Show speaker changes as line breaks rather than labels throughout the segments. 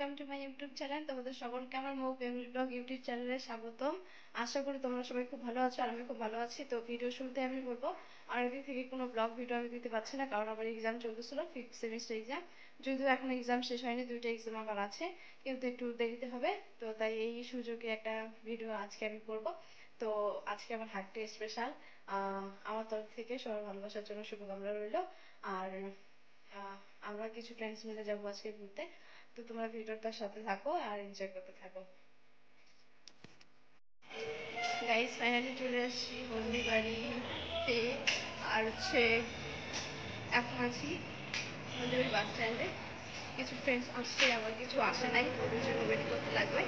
Welcome to my YouTube channel. তোমাদের সকলকে আমার মৌ ফ্যামিলি ব্লগ ইউটিউব চ্যানেলে স্বাগতম। আশা করি তোমরা সবাই খুব ভালো আছো আর আমি খুব ভালো আছি। তো ভিডিও শুরুতে আমি বলবো অনেকদিন থেকে কোনো ব্লগ ভিডিও আমি দিতে পারছি না, কারণ আমার এক্সাম চলতেছিল, 5th সেমিস্টার এক্সাম। যদিও এখন এক্সাম শেষ হয়নি, 2টা এক্সাম আবার আছে, কিন্তু একটু দেরিতে হবে। তো তাই এই সুযোগে একটা ভিডিও আজকে আমি করব। তো আজকে আমার হার্টডে স্পেশাল। আমার তরফ থেকে সবার ভালোবাসার জন্য শুভকামনা রইল। আর আমরা কিছু ফ্রেন্ডস মিলে যাবো আজকে ঘুরতে। তো তোমরা ভিডিওটার সাথে থাকো আর এনজয় করতে থাকো। গাইস, ফাইনালি চলে আসছি হলদিবাড়িতে। আর এখন আছি আমাদের ওই বাস স্ট্যান্ডে। কিছু ফ্রেন্ডস আসছে, আবার কিছু আসে নাই, ওদের জন্য ওয়েট করতে লাগবে।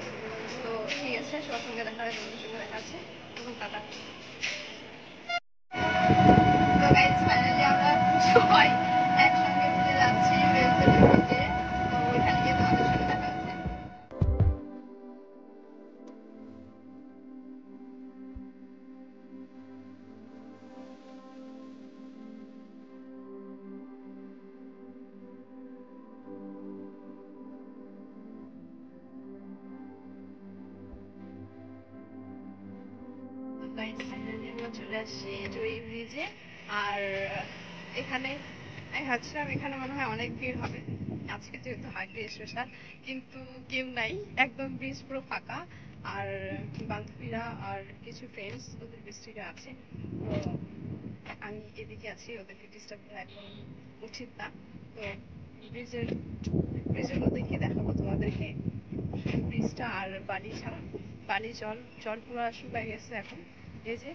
তো ঠিক আছে, সবার সঙ্গে দেখা হয়, তোমাদের সঙ্গে দেখা আছে। তখন টাটা। তো গাইস, ফাইনালি আমরা সবাই একসঙ্গে মিলে যাচ্ছি রেলওয়ে ব্রিজে। তো ওইখানে গিয়ে তোমাদের সঙ্গে দেখা হচ্ছে। আমরা চলে আসছি জয়ী ব্রিজে। আর এখানে আমি ভাবছিলাম এখানে মনে হয় অনেক ভিড় হবে আজকে, যেহেতু হার্ডলি স্পেশাল, কিন্তু কেউ নাই, একদম ব্রিজ পুরো ফাঁকা। আর বান্ধবীরা আর কিছু ফ্রেন্ডস ওদের বৃষ্টিটা আছে। তো আমি এদিকে আছি, ওদেরকে ডিস্টার্ব করা একদম উচিত না। তো ব্রিজের ব্রিজের মধ্যে কি দেখাবো তোমাদেরকে, ব্রিজটা আর বালি ছাড়া, বালি জল জল পুরো শুকায় গেছে এখন। এই যে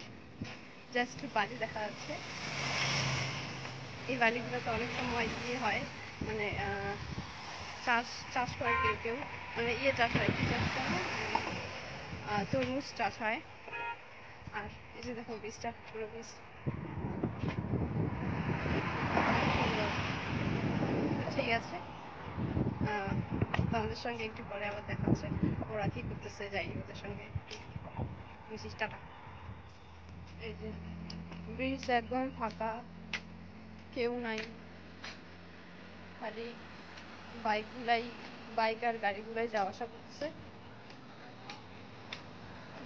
জাস্ট বালি দেখা যাচ্ছে। এই বালিগুলোতে অনেক সময় ইয়ে হয়, মানে চাষ চাষ করে কেউ কেউ, মানে ইয়ে চাষ হয়, কি চাষ করে, তরমুজ চাষ হয়। আর এই যে দেখো বীজটা, পুরো বীজ ঠিক আছে। তোমাদের সঙ্গে একটু পরে আবার দেখা হচ্ছে, ওরা কি করতেছে, যাই ওদের সঙ্গে মিষ্টিটা। এই যে ব্রিজ একদম ফাঁকা, কেউ নাই, খালি বাইকগুলাই, বাইক আর গাড়িগুলাই যাওয়া আসা করতেছে।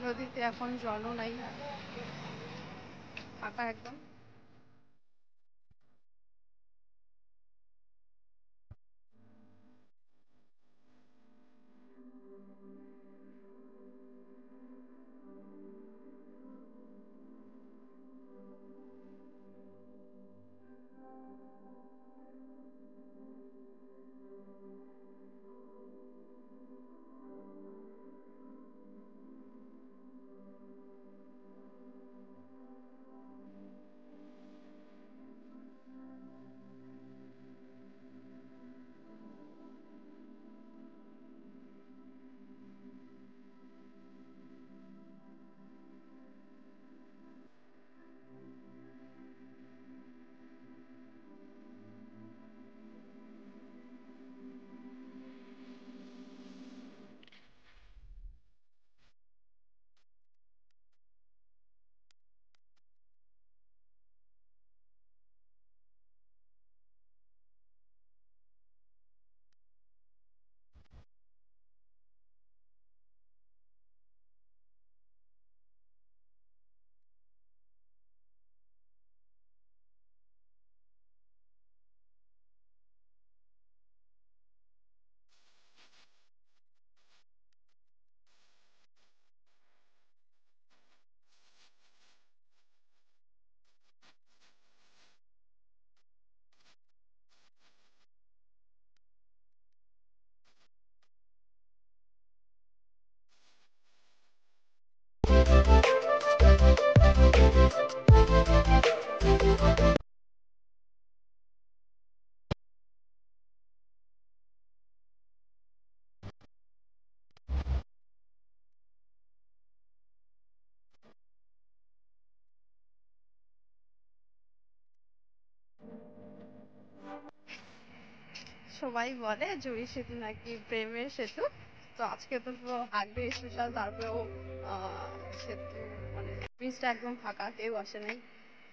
নদীতে এখন জলও নাই, ফাঁকা একদম। সবাই বলে জয়ী সেতু নাকি প্রেমের সেতু। তো আজকে তো পুরো হার্ডলি স্পেশাল, তারপরেও সেতু, মানে ব্রিজটা একদম ফাঁকা, কেউ আসে নাই,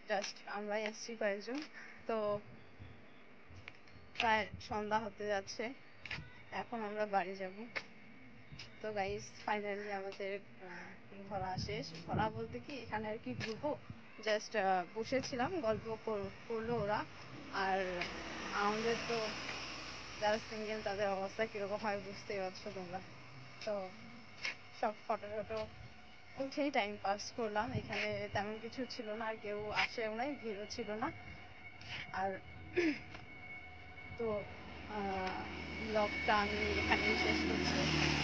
জাস্ট আমরাই আসছি কয়েকজন। তো প্রায় সন্ধ্যা হতে যাচ্ছে, এখন আমরা বাড়ি যাব। তো গাইস ফাইনালি আমাদের ঘোরা শেষ। ঘোরা বলতে কি এখানে আর কি ঘুরবো, জাস্ট বসেছিলাম, গল্প করলো ওরা। আর আমাদের তো যারা সিঙ্গেল তাদের অবস্থা কিরকম হয় বুঝতেই পারছো তোমরা। তো সব ফটো টটো উঠেই টাইম পাস করলাম। এখানে তেমন কিছু ছিল না, আর কেউ আসেও নাই, ভিড়ও ছিল না। আর তো ব্লগটা আমি এখানেই শেষ করছি।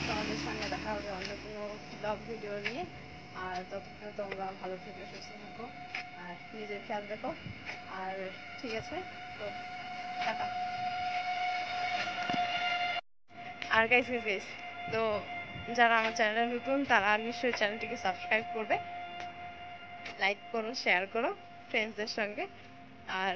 তোমাদের সঙ্গে দেখা হবে অন্য কোনো ব্লগ ভিডিও নিয়ে। আর ততক্ষণ তোমরা ভালো থেকো, সুস্থ থাকো, আর নিজের খেয়াল রেখো। আর ঠিক আছে, তো টাটা। আর গাইস গাইস গাইস, তো যারা আমার চ্যানেলে নতুন তারা নিশ্চয়ই চ্যানেলটিকে সাবস্ক্রাইব করবে, লাইক করো, শেয়ার করো ফ্রেন্ডসদের সঙ্গে। আর